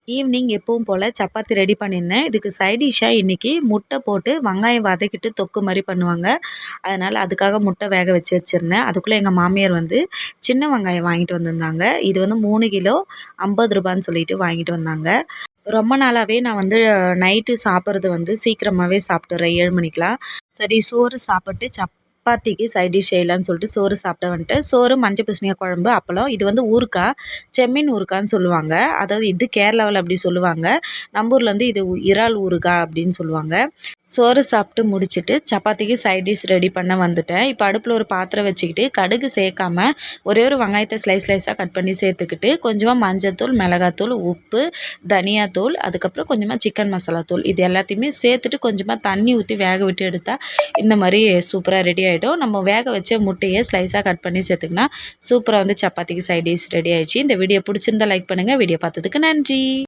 Evening எப்பவும் போல் chapati ready பண்ணியிருந்தேன். இதுக்கு சைட் டிஷ்ஷாக இன்றைக்கி முட்டை போட்டு வெங்காயம் வதக்கிட்டு தொக்கு மாதிரி பண்ணுவாங்க. அதனால் அதுக்காக முட்டை வேக வச்சு வச்சுருந்தேன். அதுக்குள்ளே எங்கள் மாமியார் வந்து சின்ன வெங்காயம் வாங்கிட்டு வந்திருந்தாங்க. இது வந்து 3 கிலோ 50 ரூபான்னு சொல்லிட்டு வாங்கிட்டு வந்தாங்க. ரொம்ப நாளாகவே நான் வந்து நைட்டு சாப்பிட்றது வந்து சீக்கிரமாகவே சாப்பிட்டுறேன் 7 மணிக்கெலாம். சரி சோறு சாப்பிட்டு சப்பாத்திக்கு சைட் டிஷ் செய்யலான்னு சொல்லிட்டு சோறு சாப்பிட வந்துட்டேன். சோறு, மஞ்சள் பூசணிக்காய் குழம்பு, அப்பளம். இது வந்து ஊறுகாய், செம்மீன் ஊறுகான்னு சொல்லுவாங்க. அதாவது இது கேரளாவில் அப்படி சொல்லுவாங்க. நம்ம ஊரில் வந்து இது இறால் ஊறுகாய் அப்படின்னு சொல்லுவாங்க. சோறு சாப்பிட்டு முடிச்சுட்டு சப்பாத்திக்கு சைட் டிஷ் ரெடி பண்ண வந்துட்டேன். இப்போ அடுப்பில் ஒரு பாத்திரம் வச்சுக்கிட்டு கடுகு சேர்க்காம ஒரே ஒரு வெங்காயத்தை ஸ்லைஸாக கட் பண்ணி சேர்த்துக்கிட்டு கொஞ்சமாக மஞ்சள்தூள், மிளகாத்தூள், உப்பு, தனியாத்தூள், அதுக்கப்புறம் கொஞ்சமாக சிக்கன் மசாலா தூள் இது எல்லாத்தையுமே சேர்த்துட்டு கொஞ்சமாக தண்ணி ஊற்றி வேக விட்டு எடுத்தால் இந்த மாதிரி சூப்பராக ரெடி ஆகிடும். நம்ம வேக வச்ச முட்டையை ஸ்லைஸாக கட் பண்ணி சேர்த்துக்கினா சூப்பராக வந்து சப்பாத்திக்கு சைட் டிஷ் ரெடி ஆகிடுச்சு. இந்த வீடியோ பிடிச்சிருந்தா லைக் பண்ணுங்கள். வீடியோ பார்த்ததுக்கு நன்றி.